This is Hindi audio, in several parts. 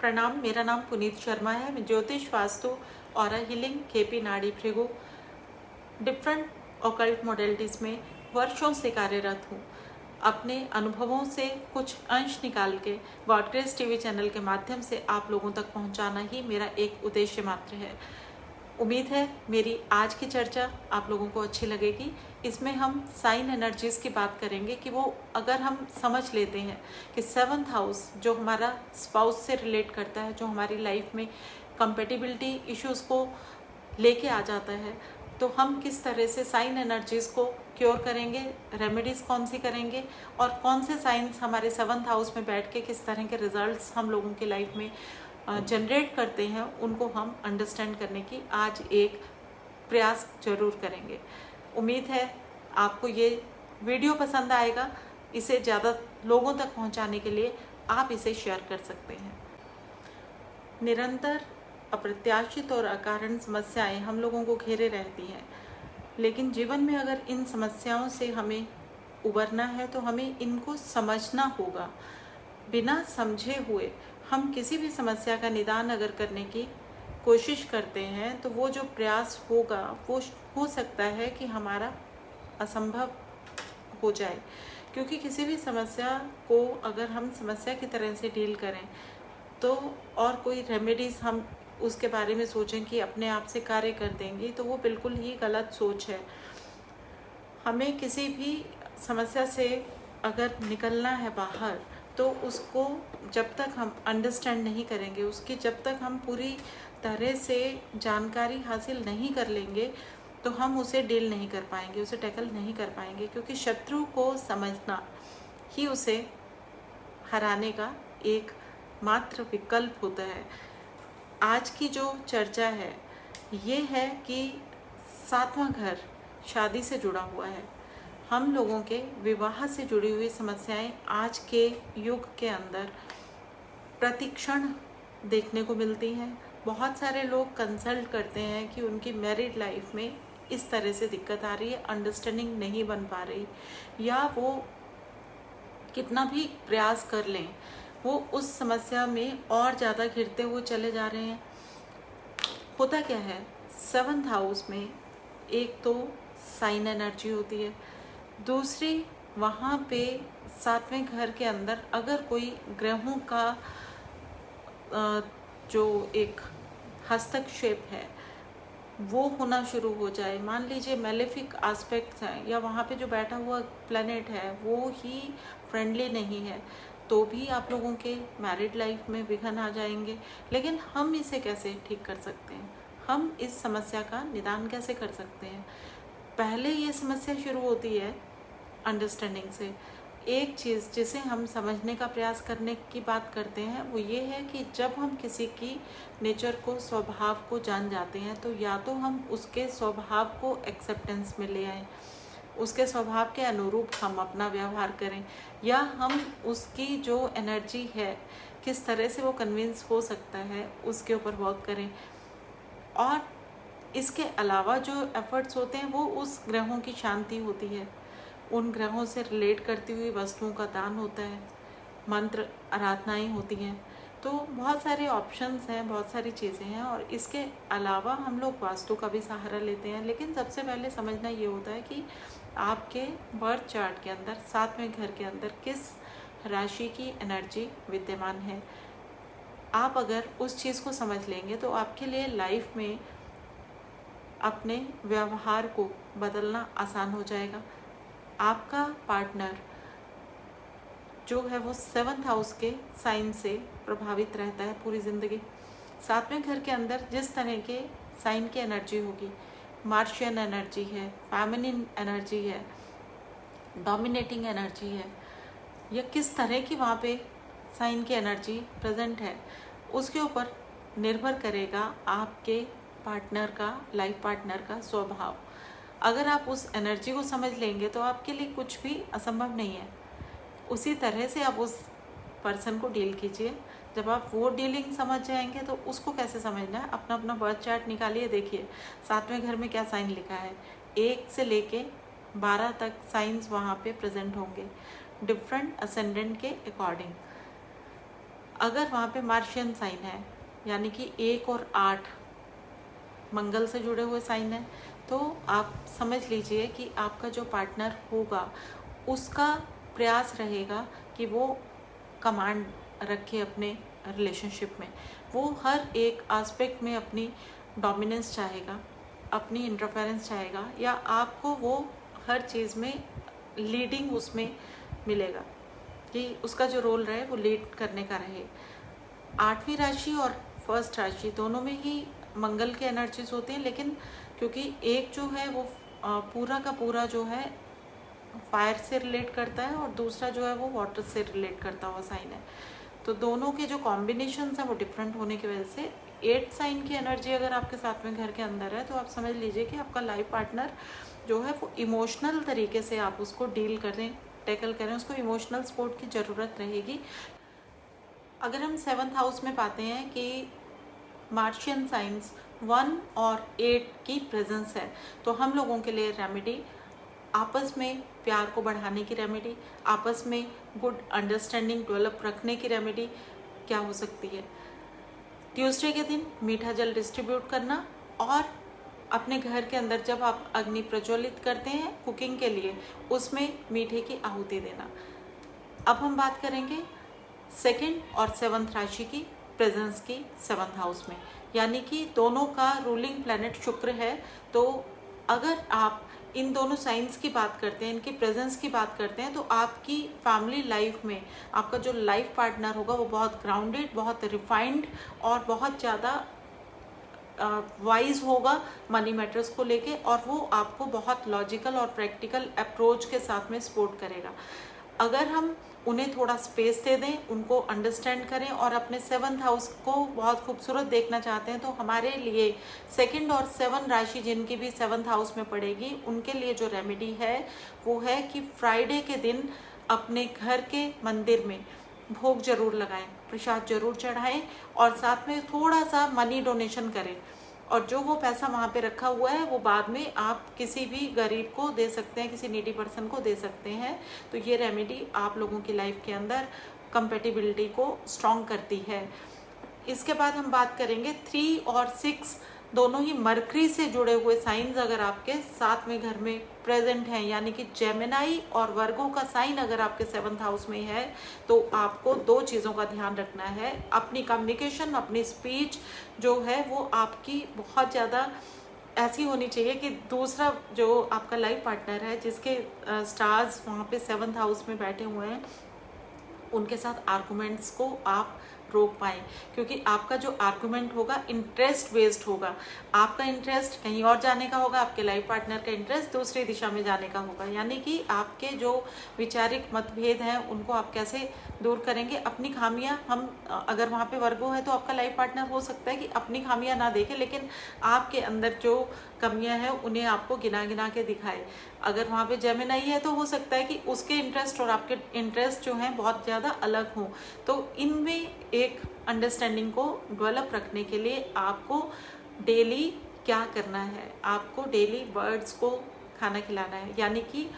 प्रणाम, मेरा नाम पुनीत शर्मा है। मैं ज्योतिष, वास्तु, ऑरा हीलिंग, केपी नाड़ी भृगु, डिफरेंट ऑकल्ट मॉडलिटीज़ में वर्षों से कार्यरत हूँ। अपने अनुभवों से कुछ अंश निकाल के गॉडग्रेस टीवी चैनल के माध्यम से आप लोगों तक पहुँचाना ही मेरा एक उद्देश्य मात्र है। उम्मीद है मेरी आज की चर्चा आप लोगों को अच्छी लगेगी। इसमें हम साइन एनर्जीज़ की बात करेंगे कि वो अगर हम समझ लेते हैं कि 7th हाउस जो हमारा स्पाउस से रिलेट करता है, जो हमारी लाइफ में कंपेटिबिलिटी इश्यूज़ को लेके आ जाता है, तो हम किस तरह से साइन एनर्जीज़ को क्योर करेंगे, रेमेडीज़ कौन सी करेंगे और कौन से साइंस हमारे 7th हाउस में बैठ के किस तरह के रिजल्ट्स हम लोगों की लाइफ में जनरेट करते हैं, उनको हम अंडरस्टैंड करने की आज एक प्रयास जरूर करेंगे। उम्मीद है आपको ये वीडियो पसंद आएगा। इसे ज़्यादा लोगों तक पहुंचाने के लिए आप इसे शेयर कर सकते हैं। निरंतर अप्रत्याशित और अकारण समस्याएं हम लोगों को घेरे रहती हैं, लेकिन जीवन में अगर इन समस्याओं से हमें उबरना है तो हमें इनको समझना होगा। बिना समझे हुए हम किसी भी समस्या का निदान अगर करने की कोशिश करते हैं तो वो जो प्रयास होगा वो हो सकता है कि हमारा असंभव हो जाए, क्योंकि किसी भी समस्या को अगर हम समस्या की तरह से डील करें तो और कोई रेमेडीज़ हम उसके बारे में सोचें कि अपने आप से कार्य कर देंगी, तो वो बिल्कुल ही गलत सोच है। हमें किसी भी समस्या से अगर निकलना है बाहर, तो उसको जब तक हम अंडरस्टैंड नहीं करेंगे, उसकी जब तक हम पूरी तरह से जानकारी हासिल नहीं कर लेंगे, तो हम उसे डील नहीं कर पाएंगे, उसे टैकल नहीं कर पाएंगे, क्योंकि शत्रु को समझना ही उसे हराने का एक मात्र विकल्प होता है। आज की जो चर्चा है ये है कि 7वां घर शादी से जुड़ा हुआ है। हम लोगों के विवाह से जुड़ी हुई समस्याएं आज के युग के अंदर प्रतिक्षण देखने को मिलती हैं। बहुत सारे लोग कंसल्ट करते हैं कि उनकी मैरिड लाइफ में इस तरह से दिक्कत आ रही है, अंडरस्टैंडिंग नहीं बन पा रही, या वो कितना भी प्रयास कर लें वो उस समस्या में और ज़्यादा घिरते हुए चले जा रहे हैं। होता क्या है, 7th हाउस में एक तो साइन एनर्जी होती है, दूसरी वहाँ पे 7वें घर के अंदर अगर कोई ग्रहों का जो एक हस्तक्षेप है वो होना शुरू हो जाए, मान लीजिए मेलेफिक एस्पेक्ट्स हैं, या वहाँ पे जो बैठा हुआ प्लैनेट है वो ही फ्रेंडली नहीं है, तो भी आप लोगों के मैरिड लाइफ में विघ्न आ जाएंगे। लेकिन हम इसे कैसे ठीक कर सकते हैं, हम इस समस्या का निदान कैसे कर सकते हैं? पहले ये समस्या शुरू होती है अंडरस्टैंडिंग से। एक चीज़ जिसे हम समझने का प्रयास करने की बात करते हैं वो ये है कि जब हम किसी की नेचर को, स्वभाव को जान जाते हैं, तो या तो हम उसके स्वभाव को एक्सेप्टेंस में ले आएँ, उसके स्वभाव के अनुरूप हम अपना व्यवहार करें, या हम उसकी जो एनर्जी है किस तरह से वो कन्विंस हो सकता है उसके ऊपर वर्क करें। और इसके अलावा जो एफर्ट्स होते हैं वो उस ग्रहों की शांति होती है, उन ग्रहों से रिलेट करती हुई वस्तुओं का दान होता है, मंत्र आराधनाएँ होती हैं। तो बहुत सारे ऑप्शंस हैं, बहुत सारी चीज़ें हैं, और इसके अलावा हम लोग वास्तु का भी सहारा लेते हैं। लेकिन सबसे पहले समझना ये होता है कि आपके बर्थ चार्ट के अंदर 7वें घर के अंदर किस राशि की एनर्जी विद्यमान है। आप अगर उस चीज़ को समझ लेंगे तो आपके लिए लाइफ में अपने व्यवहार को बदलना आसान हो जाएगा। आपका पार्टनर जो है वो 7th हाउस के साइन से प्रभावित रहता है पूरी ज़िंदगी। 7वें घर के अंदर जिस तरह के साइन की एनर्जी होगी, मार्शियन एनर्जी है, फेमिनिन एनर्जी है, डोमिनेटिंग एनर्जी है, या किस तरह की वहाँ पे साइन की एनर्जी प्रेजेंट है, उसके ऊपर निर्भर करेगा आपके पार्टनर का, लाइफ पार्टनर का स्वभाव। अगर आप उस एनर्जी को समझ लेंगे तो आपके लिए कुछ भी असंभव नहीं है। उसी तरह से आप उस पर्सन को डील कीजिए। जब आप वो डीलिंग समझ जाएंगे तो उसको कैसे समझना है, अपना अपना बर्थ चार्ट निकालिए, देखिए 7वें घर में क्या साइन लिखा है। 1 से लेके 12 तक साइंस वहाँ पे प्रेजेंट होंगे डिफरेंट असेंडेंट के अकॉर्डिंग। अगर वहाँ पे मार्शियन साइन है, यानी कि 1 और 8 मंगल से जुड़े हुए साइन है, तो आप समझ लीजिए कि आपका जो पार्टनर होगा उसका प्रयास रहेगा कि वो कमांड रखे अपने रिलेशनशिप में। वो हर एक एस्पेक्ट में अपनी डोमिनेंस चाहेगा, अपनी इंटरफेरेंस चाहेगा, या आपको वो हर चीज़ में लीडिंग उसमें मिलेगा कि उसका जो रोल रहे वो लीड करने का रहे। 8वीं राशि और फर्स्ट राशि दोनों में ही मंगल के एनर्जीज होते हैं, लेकिन क्योंकि एक जो है वो पूरा का पूरा जो है फायर से रिलेट करता है और दूसरा जो है वो वाटर से रिलेट करता हुआ साइन है, तो दोनों के जो कॉम्बिनेशन हैं वो डिफरेंट होने की वजह से 8 साइन की एनर्जी अगर आपके साथ में घर के अंदर है तो आप समझ लीजिए कि आपका लाइफ पार्टनर जो है वो इमोशनल तरीके से आप उसको डील करें, टैकल करें, उसको इमोशनल सपोर्ट की ज़रूरत रहेगी। अगर हम 7th हाउस में पाते हैं कि मार्शियन साइंस 1 और 8 की प्रेजेंस है, तो हम लोगों के लिए रेमेडी, आपस में प्यार को बढ़ाने की रेमेडी, आपस में गुड अंडरस्टैंडिंग डेवलप रखने की रेमेडी क्या हो सकती है? ट्यूसडे के दिन मीठा जल डिस्ट्रीब्यूट करना, और अपने घर के अंदर जब आप अग्नि प्रज्वलित करते हैं कुकिंग के लिए, उसमें मीठे की आहुति देना। अब हम बात करेंगे 2nd और 7th राशि की प्रेजेंस की 7th हाउस में, यानी कि दोनों का रूलिंग प्लैनेट शुक्र है। तो अगर आप इन दोनों साइंस की बात करते हैं, इनकी प्रेजेंस की बात करते हैं, तो आपकी फैमिली लाइफ में आपका जो लाइफ पार्टनर होगा वो बहुत ग्राउंडेड, बहुत रिफाइंड और बहुत ज़्यादा वाइज होगा मनी मैटर्स को लेके, और वो आपको बहुत लॉजिकल और प्रैक्टिकल अप्रोच के साथ में सपोर्ट करेगा। अगर हम उन्हें थोड़ा स्पेस दे दें, उनको अंडरस्टैंड करें और अपने 7th हाउस को बहुत खूबसूरत देखना चाहते हैं, तो हमारे लिए 2nd और 7 राशि जिनकी भी 7th हाउस में पड़ेगी, उनके लिए जो रेमेडी है वो है कि फ्राइडे के दिन अपने घर के मंदिर में भोग जरूर लगाएं, प्रसाद जरूर चढ़ाएं, और साथ में थोड़ा सा मनी डोनेशन करें, और जो वो पैसा वहाँ पे रखा हुआ है वो बाद में आप किसी भी गरीब को दे सकते हैं, किसी नीडी पर्सन को दे सकते हैं। तो ये रेमेडी आप लोगों की लाइफ के अंदर कंपेटिबिलिटी को स्ट्रॉन्ग करती है। इसके बाद हम बात करेंगे 3 और 6 दोनों ही मरकरी से जुड़े हुए साइंस अगर आपके साथ में घर में प्रेजेंट हैं, यानी कि जेमिनाई और वर्गो का साइन अगर आपके 7th हाउस में है, तो आपको 2 चीज़ों का ध्यान रखना है। अपनी कम्युनिकेशन, अपनी स्पीच जो है वो आपकी बहुत ज़्यादा ऐसी होनी चाहिए कि दूसरा जो आपका लाइफ पार्टनर है, जिसके स्टार्स वहाँ पे 7th हाउस में बैठे हुए हैं, उनके साथ आर्गुमेंट्स को आप रोक पाएँ, क्योंकि आपका जो आर्गुमेंट होगा इंटरेस्ट बेस्ड होगा। आपका इंटरेस्ट कहीं और जाने का होगा, आपके लाइफ पार्टनर का इंटरेस्ट दूसरी दिशा में जाने का होगा, यानी कि आपके जो वैचारिक मतभेद हैं उनको आप कैसे दूर करेंगे। अपनी खामियां, हम अगर वहाँ पे वर्गो है तो आपका लाइफ पार्टनर हो सकता है कि अपनी खामियां ना देखे, लेकिन आपके अंदर जो कमियां हैं उन्हें आपको गिना गिना के दिखाए। अगर वहाँ पे जेमिनाई है तो हो सकता है कि उसके इंटरेस्ट और आपके इंटरेस्ट जो हैं बहुत ज़्यादा अलग हों। तो इनमें एक अंडरस्टैंडिंग को डेवलप रखने के लिए आपको डेली क्या करना है, आपको डेली बर्ड्स को खाना खिलाना है, यानी कि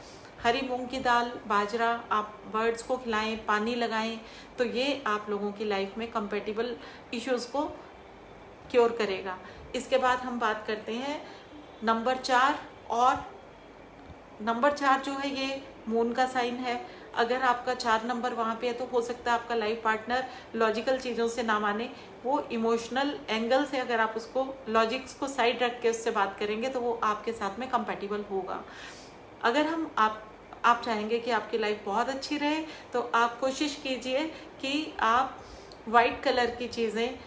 हरी मूंग की दाल, बाजरा आप बर्ड्स को खिलाएं, पानी लगाएं, तो ये आप लोगों की लाइफ में कंपेटिबल इश्यूज़ को क्योर करेगा। इसके बाद हम बात करते हैं नंबर 4, और नंबर 4 जो है ये मून का साइन है। अगर आपका 4 नंबर वहाँ पे है तो हो सकता है आपका लाइफ पार्टनर लॉजिकल चीज़ों से ना माने, वो इमोशनल एंगल से अगर आप उसको लॉजिक्स को साइड रख के उससे बात करेंगे तो वो आपके साथ में कंपैटिबल होगा। अगर हम आप चाहेंगे कि आपकी लाइफ बहुत अच्छी रहे, तो आप कोशिश कीजिए कि आप वाइट कलर की चीज़ें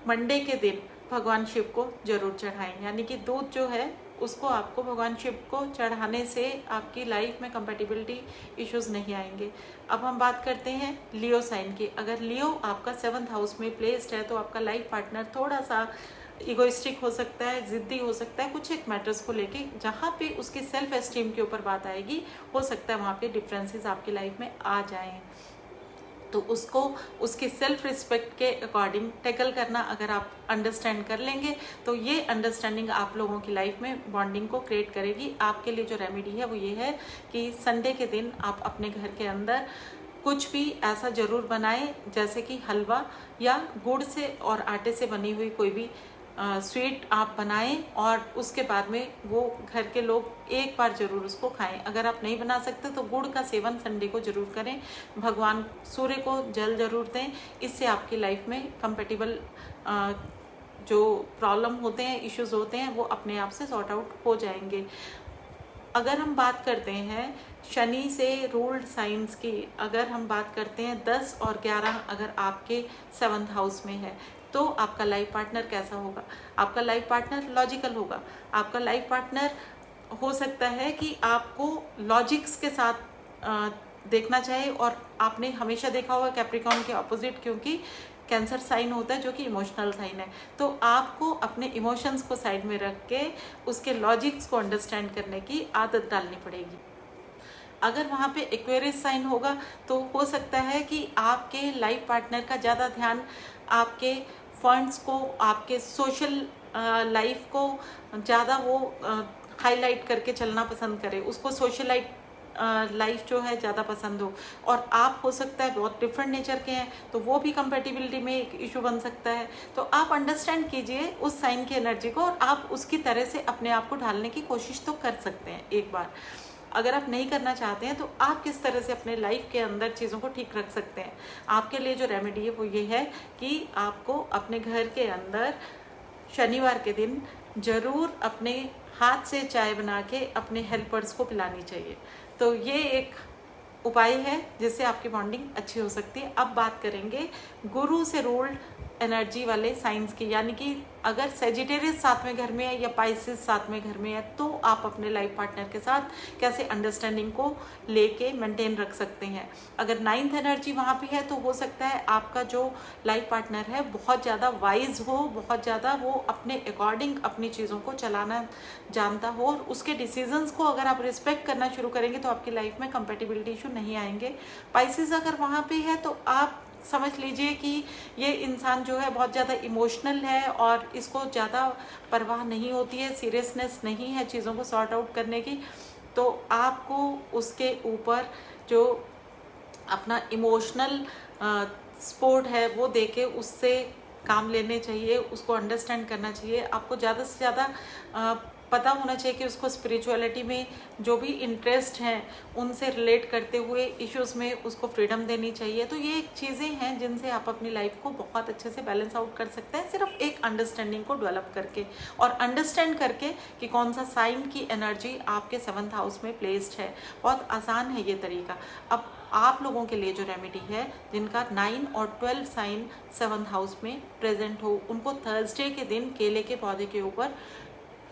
मंडे के दिन भगवान शिव को जरूर चढ़ाएं, यानी कि दूध जो है उसको आपको भगवान शिव को चढ़ाने से आपकी लाइफ में कंपैटिबिलिटी इश्यूज नहीं आएंगे। अब हम बात करते हैं लियो साइन की। अगर लियो आपका 7th हाउस में प्लेस्ड है तो आपका लाइफ पार्टनर थोड़ा सा इगोइस्टिक हो सकता है, जिद्दी हो सकता है कुछ एक मैटर्स को लेके, जहाँ पे उसकी सेल्फ एस्टीम के ऊपर बात आएगी, हो सकता है वहाँ पे डिफरेंसेस आपकी लाइफ में आ जाएं। तो उसको उसकी सेल्फ रिस्पेक्ट के अकॉर्डिंग टैकल करना अगर आप अंडरस्टैंड कर लेंगे तो ये अंडरस्टैंडिंग आप लोगों की लाइफ में बॉन्डिंग को क्रिएट करेगी। आपके लिए जो रेमेडी है वो ये है कि संडे के दिन आप अपने घर के अंदर कुछ भी ऐसा ज़रूर बनाएं, जैसे कि हलवा या गुड़ से और आटे से बनी हुई कोई भी स्वीट आप बनाएं और उसके बाद में वो घर के लोग एक बार ज़रूर उसको खाएं। अगर आप नहीं बना सकते तो गुड़ का सेवन संडे को ज़रूर करें। भगवान सूर्य को जल ज़रूर दें। इससे आपकी लाइफ में कंपेटिबल जो प्रॉब्लम होते हैं, इश्यूज होते हैं, वो अपने आप से सॉर्ट आउट हो जाएंगे। अगर हम बात करते हैं शनि से रूल्ड साइंस की, अगर हम बात करते हैं 10 और 11 अगर आपके 7th हाउस में है तो आपका लाइफ पार्टनर कैसा होगा? आपका लाइफ पार्टनर लॉजिकल होगा। आपका लाइफ पार्टनर हो सकता है कि आपको लॉजिक्स के साथ देखना चाहिए, और आपने हमेशा देखा होगा कैप्रिकॉर्न के ऑपोजिट, क्योंकि कैंसर साइन होता है जो कि इमोशनल साइन है। तो आपको अपने इमोशंस को साइड में रख के उसके लॉजिक्स को अंडरस्टैंड करने की आदत डालनी पड़ेगी। अगर वहाँ पे एक्वेरियस साइन होगा तो हो सकता है कि आपके लाइफ पार्टनर का ज़्यादा ध्यान आपके फंड्स को, आपके सोशल लाइफ को ज़्यादा वो हाईलाइट करके चलना पसंद करे, उसको सोशलाइट लाइफ जो है ज़्यादा पसंद हो, और आप हो सकता है बहुत डिफरेंट नेचर के हैं, तो वो भी कंपेटिबिलिटी में एक इशू बन सकता है। तो आप अंडरस्टैंड कीजिए उस साइन की एनर्जी को, और आप उसकी तरह से अपने आप को ढालने की कोशिश तो कर सकते हैं एक बार। अगर आप नहीं करना चाहते हैं तो आप किस तरह से अपने लाइफ के अंदर चीज़ों को ठीक रख सकते हैं? आपके लिए जो रेमेडी है वो ये है कि आपको अपने घर के अंदर शनिवार के दिन ज़रूर अपने हाथ से चाय बना के अपने हेल्पर्स को पिलानी चाहिए। तो ये एक उपाय है जिससे आपकी बॉन्डिंग अच्छी हो सकती है। अब बात करेंगे गुरु से रूल्ड एनर्जी वाले साइंस की, यानी कि अगर सेजिटेरियस साथ में घर में है या पाइसेस साथ में घर में है तो आप अपने लाइफ पार्टनर के साथ कैसे अंडरस्टैंडिंग को लेके मेंटेन रख सकते हैं। अगर 9th एनर्जी वहाँ पे है तो हो सकता है आपका जो लाइफ पार्टनर है बहुत ज़्यादा वाइज हो, बहुत ज़्यादा वो अपने अकॉर्डिंग अपनी चीज़ों को चलाना जानता हो, और उसके डिसीजंस को अगर आप रिस्पेक्ट करना शुरू करेंगे तो आपकी लाइफ में कंपेटिबिलिटी इशू नहीं आएंगे। पाइसेस अगर वहाँ पे है तो आप समझ लीजिए कि ये इंसान जो है बहुत ज़्यादा इमोशनल है और इसको ज़्यादा परवाह नहीं होती है, सीरियसनेस नहीं है चीज़ों को सॉर्ट आउट करने की। तो आपको उसके ऊपर जो अपना इमोशनल सपोर्ट है वो देके उससे काम लेने चाहिए, उसको अंडरस्टैंड करना चाहिए। आपको ज़्यादा से ज़्यादा पता होना चाहिए कि उसको स्पिरिचुअलिटी में जो भी इंटरेस्ट हैं उनसे रिलेट करते हुए इश्यूज़ में उसको फ्रीडम देनी चाहिए। तो ये चीज़ें हैं जिनसे आप अपनी लाइफ को बहुत अच्छे से बैलेंस आउट कर सकते हैं, सिर्फ एक अंडरस्टैंडिंग को डेवलप करके और अंडरस्टैंड करके कि कौन सा साइन की एनर्जी आपके 7th हाउस में प्लेस्ड है। बहुत आसान है ये तरीका। अब आप लोगों के लिए जो रेमेडी है जिनका 9 और 12 साइन 7th हाउस में प्रेजेंट हो, उनको थर्सडे के दिन केले के पौधे के ऊपर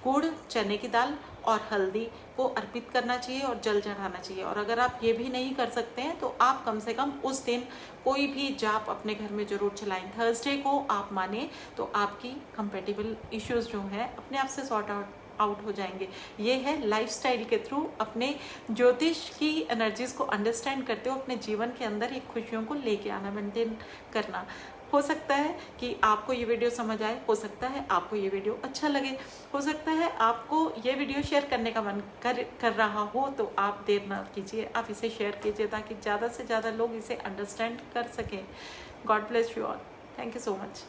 गुड़, चने की दाल और हल्दी को अर्पित करना चाहिए और जल चढ़ाना चाहिए। और अगर आप ये भी नहीं कर सकते हैं तो आप कम से कम उस दिन कोई भी जाप अपने घर में ज़रूर चलाएं। थर्सडे को आप माने तो आपकी कंपेटिबल इश्यूज जो हैं अपने आप से सॉर्ट आउट हो जाएंगे। ये है लाइफस्टाइल के थ्रू अपने ज्योतिष की एनर्जीज को अंडरस्टैंड करते हो अपने जीवन के अंदर एक खुशियों को लेके आना, मेंटेन करना। हो सकता है कि आपको ये वीडियो समझ आए, हो सकता है आपको ये वीडियो अच्छा लगे, हो सकता है आपको ये वीडियो शेयर करने का मन कर रहा हो, तो आप देर ना कीजिए, आप इसे शेयर कीजिए ताकि ज़्यादा से ज़्यादा लोग इसे अंडरस्टैंड कर सकें। God bless you all. Thank you so much.